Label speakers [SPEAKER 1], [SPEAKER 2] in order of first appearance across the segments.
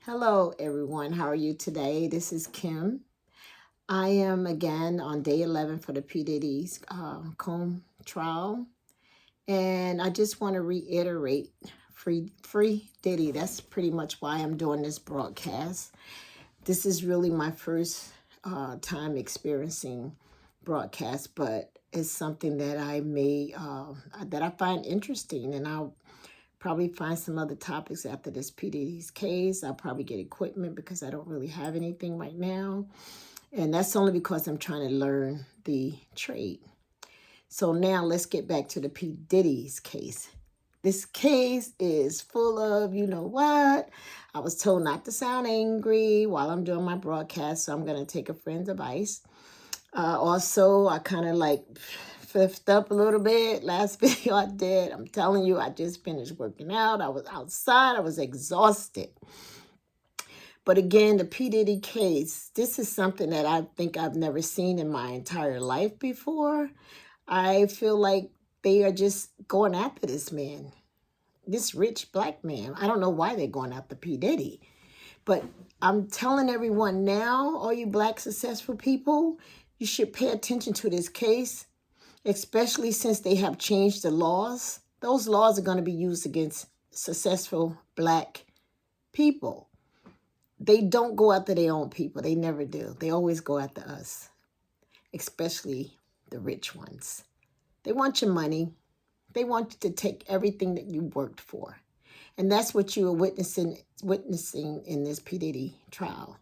[SPEAKER 1] Hello, everyone. How are you today? This is Kim. I am again on day 11 for the P. Diddy's comb trial. And I just want to reiterate free Diddy. That's pretty much why I'm doing this broadcast. This is really my first time experiencing broadcast, but it's something that that I find interesting, and I'll probably find some other topics after this P. Diddy's case. I'll probably get equipment because I don't really have anything right now. And that's only because I'm trying to learn the trade. So now let's get back to the P. Diddy's case. This case is full of, you know what? I was told not to sound angry while I'm doing my broadcast, so I'm going to take a friend's advice. Also, I kind of fifth up a little bit. Last video I did, I'm telling you, I just finished working out. I was outside. I was exhausted. But again, the P. Diddy case, this is something that I think I've never seen in my entire life before. I feel like they are just going after this man, this rich black man. I don't know why they're going after P. Diddy. But I'm telling everyone now, all you black successful people, you should pay attention to this case, especially since they have changed the laws. Those laws are going to be used against successful black people. They don't go after their own people. They never do. They always go after us, especially the rich ones. They want your money. They want you to take everything that you worked for. And that's what you are witnessing in this P. Diddy trial.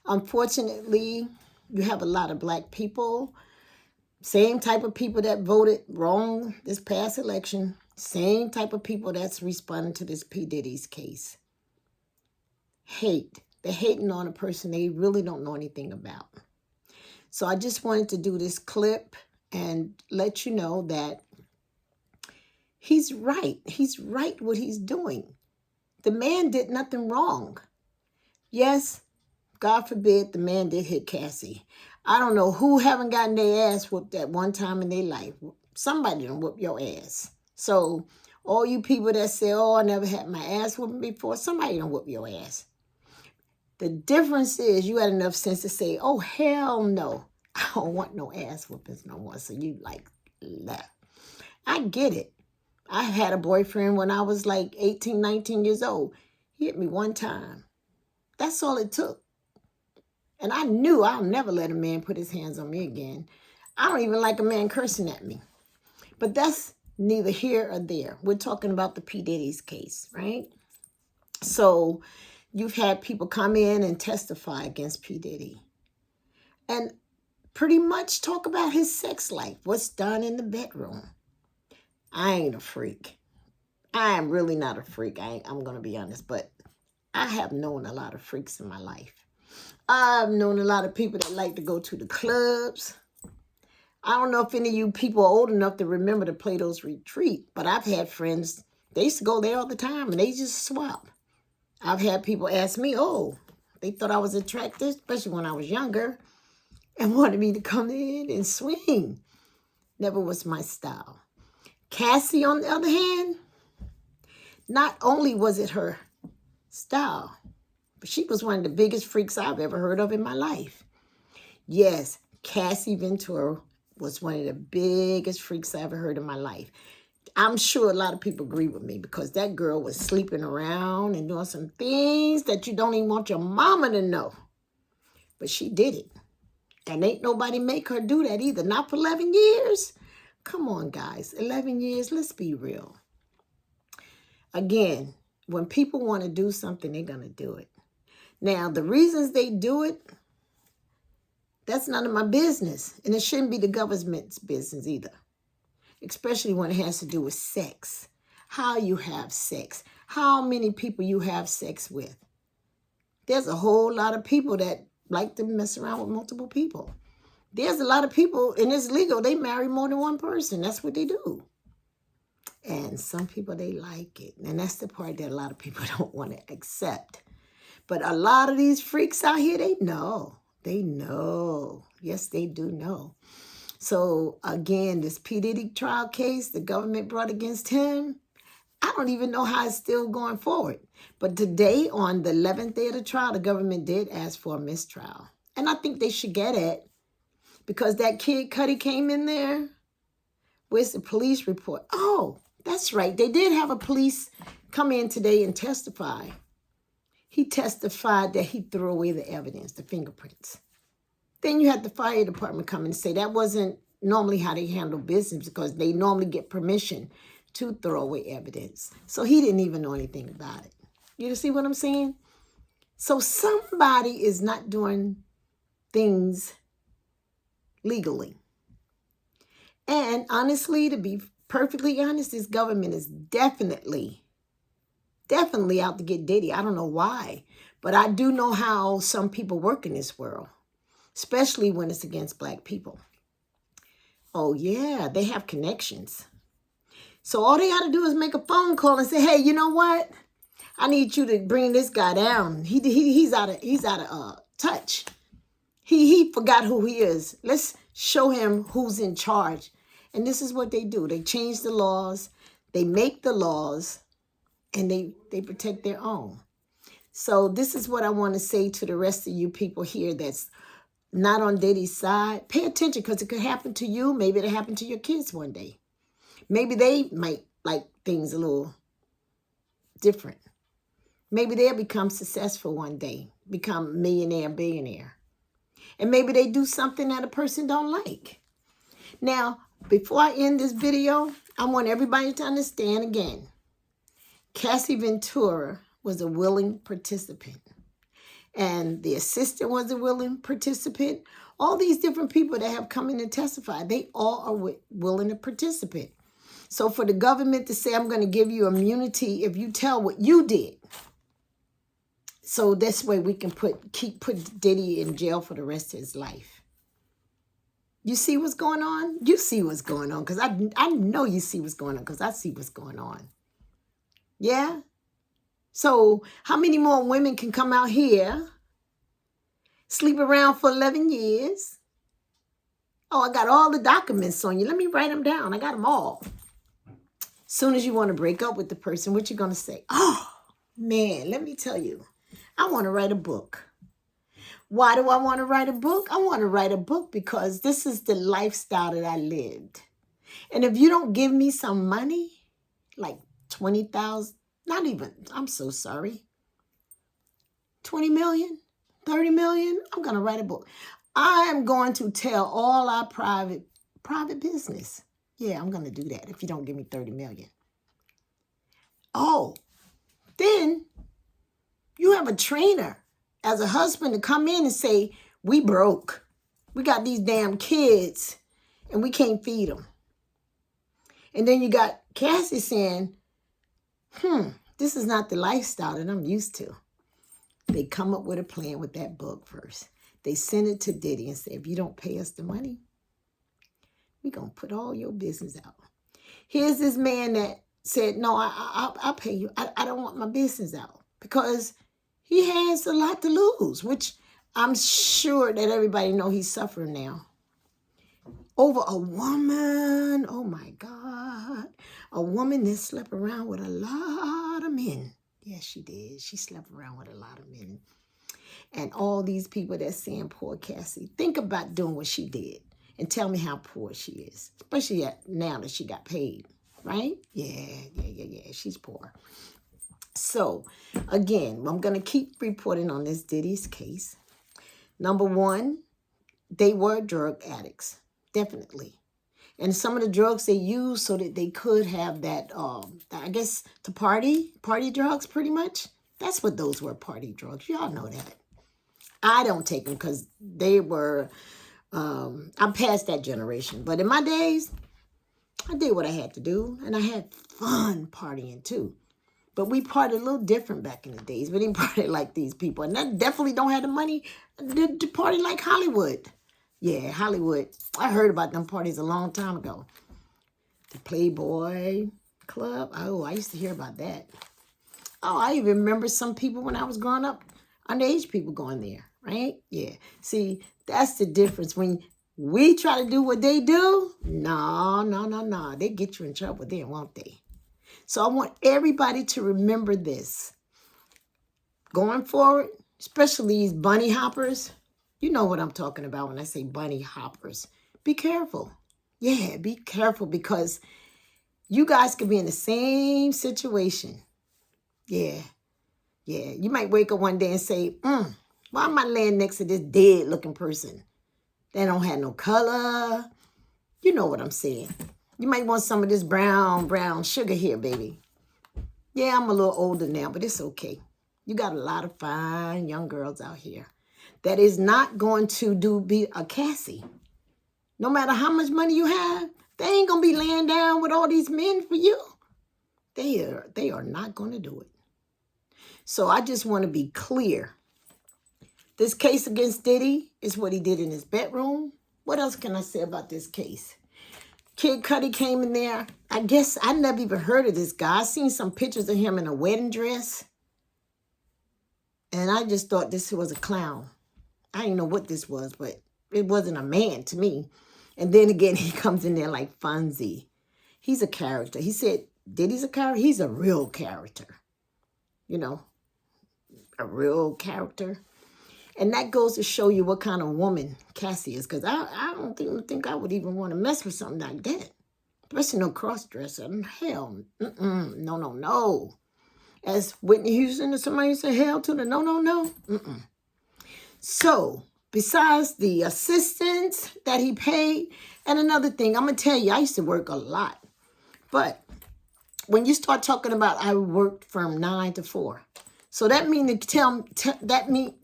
[SPEAKER 1] Unfortunately, you have a lot of black people, same type of people that voted wrong this past election, same type of people that's responding to this P. Diddy's case. Hate. They're hating on a person they really don't know anything about. So I just wanted to do this clip and let you know that he's right. He's right what he's doing. The man did nothing wrong. Yes, God forbid the man did hit Cassie. I don't know who haven't gotten their ass whooped at one time in their life. Somebody done whoop your ass. So all you people that say, oh, I never had my ass whooped before, somebody done whoop your ass. The difference is you had enough sense to say, oh, hell no. I don't want no ass whoopings no more. So you left. I get it. I had a boyfriend when I was 18, 19 years old. He hit me one time. That's all it took. And I knew I'll never let a man put his hands on me again. I don't even like a man cursing at me. But that's neither here or there. We're talking about the P. Diddy's case, right? So you've had people come in and testify against P. Diddy and pretty much talk about his sex life, what's done in the bedroom. I ain't a freak. I am really not a freak. I'm going to be honest, but I have known a lot of freaks in my life. I've known a lot of people that like to go to the clubs. I don't know if any of you people are old enough to remember to play those retreat, but I've had friends, they used to go there all the time and they just swap. I've had people ask me, oh, they thought I was attractive, especially when I was younger, and wanted me to come in and swing. Never was my style. Cassie, on the other hand, not only was it her style, but she was one of the biggest freaks I've ever heard of in my life. Yes, Cassie Ventura was one of the biggest freaks I ever heard in my life. I'm sure a lot of people agree with me because that girl was sleeping around and doing some things that you don't even want your mama to know. But she did it. And ain't nobody make her do that either. Not for 11 years. Come on, guys. 11 years, let's be real. Again, when people want to do something, they're going to do it. Now, the reasons they do it, that's none of my business. And it shouldn't be the government's business either. Especially when it has to do with sex. How you have sex. How many people you have sex with. There's a whole lot of people that like to mess around with multiple people. There's a lot of people, and it's legal, they marry more than one person. That's what they do. And some people, they like it. And that's the part that a lot of people don't want to accept. But a lot of these freaks out here, they know. They know. Yes, they do know. So, again, this P. Diddy trial case the government brought against him, I don't even know how it's still going forward. But today, on the 11th day of the trial, the government did ask for a mistrial. And I think they should get it because that kid Cuddy came in there. Where's the police report? Oh, that's right. They did have a police come in today and testify. He testified that he threw away the evidence, the fingerprints. Then you had the fire department come and say that wasn't normally how they handle business because they normally get permission to throw away evidence. So he didn't even know anything about it. You see what I'm saying? So somebody is not doing things legally. And honestly, to be perfectly honest, this government is definitely out to get Diddy. I don't know why, but I do know how some people work in this world, especially when it's against Black people. Oh yeah, they have connections. So all they got to do is make a phone call and say, hey, you know what? I need you to bring this guy down. He's out of touch. He forgot who he is. Let's show him who's in charge. And this is what they do. They change the laws. They make the laws. And they protect their own. So this is what I want to say to the rest of you people here that's not on Diddy's side. Pay attention because it could happen to you. Maybe it'll happen to your kids one day. Maybe they might like things a little different. Maybe they'll become successful one day, become millionaire, billionaire. And maybe they do something that a person don't like. Now, before I end this video, I want everybody to understand again. Cassie Ventura was a willing participant. And the assistant was a willing participant. All these different people that have come in and testified, they all are willing to participate. So for the government to say, I'm going to give you immunity if you tell what you did. So this way we can put Diddy in jail for the rest of his life. You see what's going on? You see what's going on because I know you see what's going on because I see what's going on. Yeah? So how many more women can come out here, sleep around for 11 years? Oh, I got all the documents on you. Let me write them down. I got them all. Soon as you want to break up with the person, what you going to say? Oh, man, let me tell you. I want to write a book. Why do I want to write a book? I want to write a book because this is the lifestyle that I lived. And if you don't give me some money, like 20,000, not even, I'm so sorry, 20 million, 30 million, I'm going to write a book. I am going to tell all our private business. Yeah, I'm going to do that if you don't give me 30 million. Oh, then you have a trainer as a husband to come in and say, we broke. We got these damn kids and we can't feed them. And then you got Cassie saying, this is not the lifestyle that I'm used to. They come up with a plan with that book first. They send it to Diddy and say, if you don't pay us the money, we're going to put all your business out. Here's this man that said, no, I'll pay you. I don't want my business out because he has a lot to lose, which I'm sure that everybody know he's suffering now. Over a woman, oh my God, a woman that slept around with a lot of men. Yes, she did. She slept around with a lot of men. And all these people that's saying poor Cassie, think about doing what she did and tell me how poor she is, especially now that she got paid, right? Yeah, she's poor. So, again, I'm going to keep reporting on this Diddy's case. Number one, they were drug addicts, definitely. And some of the drugs they used so that they could have that, I guess, to party drugs pretty much. That's what those were, party drugs. Y'all know that. I don't take them because they were, I'm past that generation. But in my days, I did what I had to do. And I had fun partying too. But we partied a little different back in the days. We didn't party like these people. And that definitely don't have the money to party like Hollywood. Yeah, Hollywood. I heard about them parties a long time ago. The Playboy Club. Oh, I used to hear about that. Oh, I even remember some people when I was growing up, underage people going there, right? Yeah. See, that's the difference. When we try to do what they do, no. They get you in trouble then, won't they? So I want everybody to remember this. Going forward, especially these bunny hoppers, you know what I'm talking about when I say bunny hoppers. Be careful. Yeah, be careful because you guys could be in the same situation. Yeah. You might wake up one day and say, why am I laying next to this dead looking person? They don't have no color. You know what I'm saying. You might want some of this brown sugar here, baby. Yeah, I'm a little older now, but it's okay. You got a lot of fine young girls out here that is not going to be a Cassie. No matter how much money you have, they ain't going to be laying down with all these men for you. They are not going to do it. So I just want to be clear. This case against Diddy is what he did in his bedroom. What else can I say about this case? Kid Cudi came in there. I guess I never even heard of this guy. I seen some pictures of him in a wedding dress. And I just thought this was a clown. I didn't know what this was, but it wasn't a man to me. And then again, he comes in there like Fonzie. He's a character. He said, Diddy's a character? He's a real character. You know, a real character. And that goes to show you what kind of woman Cassie is. Because I don't think I would even want to mess with something like that. Especially no cross-dresser. Hell, no. As Whitney Houston or somebody said, hell to the no. So, besides the assistants that he paid, and another thing, I'm going to tell you, I used to work a lot. But when you start talking about I worked from 9 to 4. So that means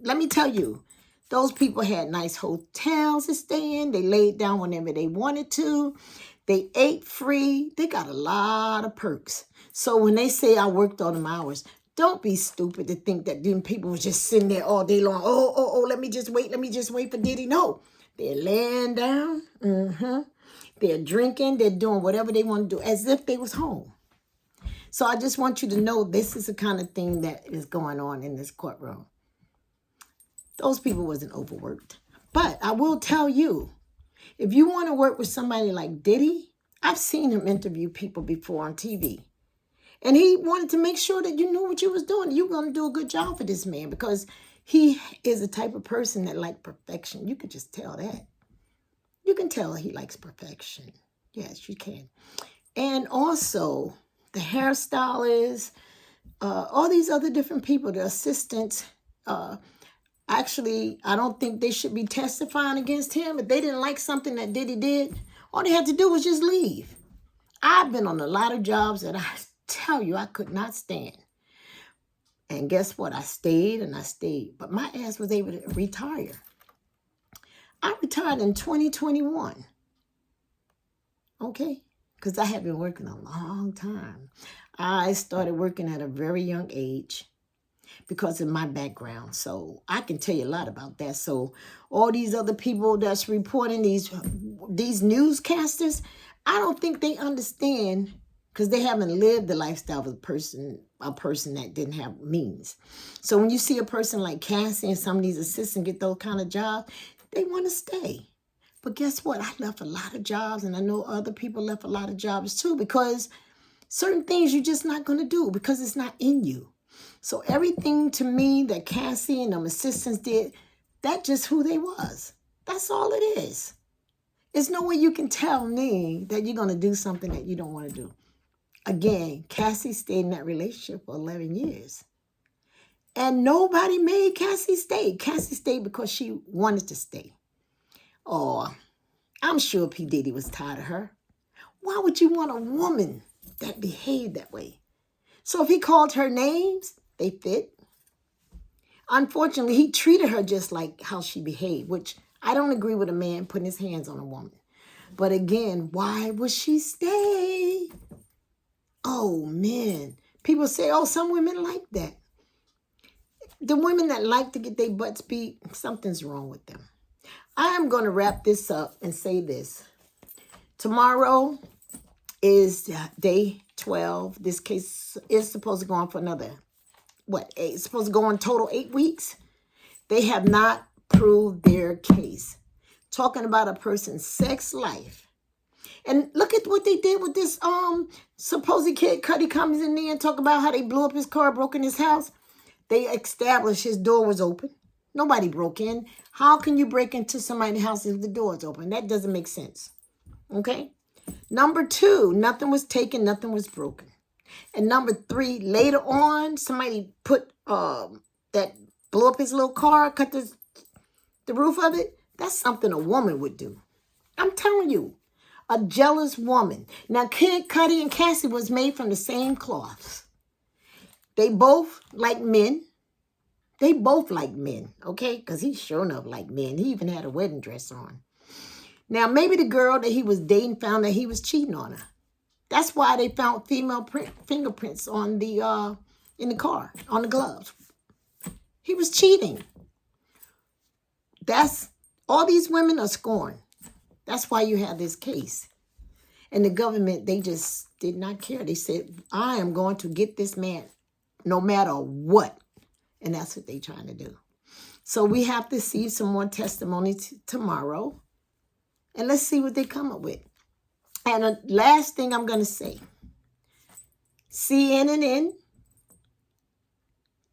[SPEAKER 1] let me tell you, those people had nice hotels to stay in. They laid down whenever they wanted to. They ate free. They got a lot of perks. So when they say I worked all them hours, don't be stupid to think that them people was just sitting there all day long. Oh, let me just wait for Diddy. No, they're laying down. They're drinking. They're doing whatever they want to do as if they was home. So I just want you to know this is the kind of thing that is going on in this courtroom. Those people wasn't overworked. But I will tell you, if you want to work with somebody like Diddy, I've seen him interview people before on TV. And he wanted to make sure that you knew what you was doing. You were going to do a good job for this man because he is the type of person that likes perfection. You could just tell that. You can tell he likes perfection. Yes, you can. And also, the hairstylists, all these other different people, the assistants, actually, I don't think they should be testifying against him. If they didn't like something that Diddy did, all they had to do was just leave. I've been on a lot of jobs that I tell you I could not stand. And guess what? I stayed. But my ass was able to retire. I retired in 2021. Okay? Because I have been working a long time. I started working at a very young age because of my background. So I can tell you a lot about that. So all these other people that's reporting, these newscasters, I don't think they understand because they haven't lived the lifestyle of a person that didn't have means. So when you see a person like Cassie and some of these assistants get those kind of jobs, they want to stay. But guess what? I left a lot of jobs, and I know other people left a lot of jobs too, because certain things you're just not going to do because it's not in you. So everything to me that Cassie and them assistants did, that's just who they was. That's all it is. There's no way you can tell me that you're going to do something that you don't want to do. Again, Cassie stayed in that relationship for 11 years. And nobody made Cassie stay. Cassie stayed because she wanted to stay. Oh, I'm sure P. Diddy was tired of her. Why would you want a woman that behaved that way? So if he called her names, they fit. Unfortunately, he treated her just like how she behaved, which I don't agree with a man putting his hands on a woman. But again, why would she stay? Oh, man. People say, oh, some women like that. The women that like to get their butts beat, something's wrong with them. I am going to wrap this up and say this. Tomorrow is day 12. This case is supposed to go on for another, it's supposed to go on total 8 weeks. They have not proved their case. Talking about a person's sex life. And look at what they did with this supposed kid. Cuddy comes in there and talk about how they blew up his car, broke in his house. They established his door was open. Nobody broke in. How can you break into somebody's house if the door is open? That doesn't make sense. Okay? Number 2, nothing was taken, nothing was broken. And number 3, later on, somebody put that blew up his little car, cut the roof of it. That's something a woman would do. I'm telling you, a jealous woman. Now, Kid Cudi and Cassie was made from the same cloths. They both like men. They both like men, okay? Because he sure enough like men. He even had a wedding dress on. Now, maybe the girl that he was dating found that he was cheating on her. That's why they found female fingerprints on the in the car, on the gloves. He was cheating. All these women are scorned. That's why you have this case. And the government, they just did not care. They said, I am going to get this man no matter what. And that's what they're trying to do. So we have to see some more testimony tomorrow. And let's see what they come up with. And the last thing I'm going to say. CNN,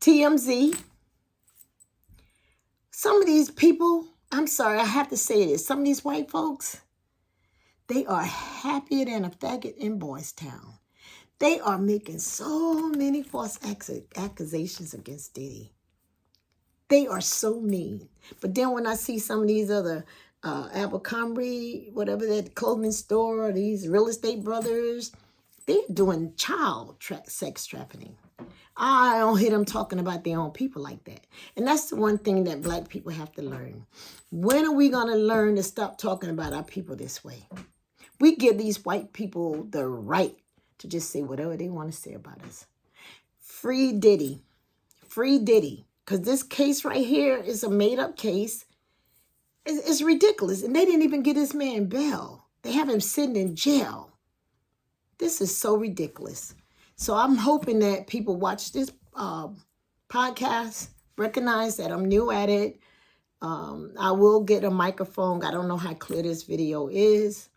[SPEAKER 1] TMZ. Some of these people, I'm sorry, I have to say this. Some of these white folks, they are happier than a faggot in Boys Town. They are making so many false accusations against Diddy. They are so mean. But then when I see some of these other Abercrombie, whatever that clothing store, these real estate brothers, they're doing child sex trafficking. I don't hear them talking about their own people like that. And that's the one thing that black people have to learn. When are we going to learn to stop talking about our people this way? We give these white people the right to just say whatever they want to say about us. Free Diddy. Free Diddy. Because this case right here is a made-up case. It's ridiculous. And they didn't even get this man bail. They have him sitting in jail. This is so ridiculous. So I'm hoping that people watch this podcast, recognize that I'm new at it. I will get a microphone. I don't know how clear this video is.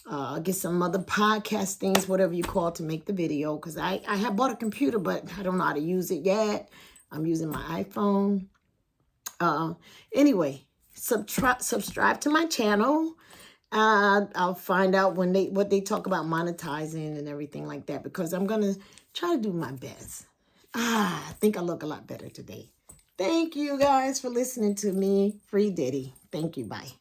[SPEAKER 1] I'll get some other podcast things, whatever you call, to make the video. Because I have bought a computer, but I don't know how to use it yet. I'm using my iPhone. Anyway, subscribe to my channel. I'll find out what they talk about monetizing and everything like that. Because I'm going to try to do my best. I think I look a lot better today. Thank you guys for listening to me. Free Diddy. Thank you. Bye.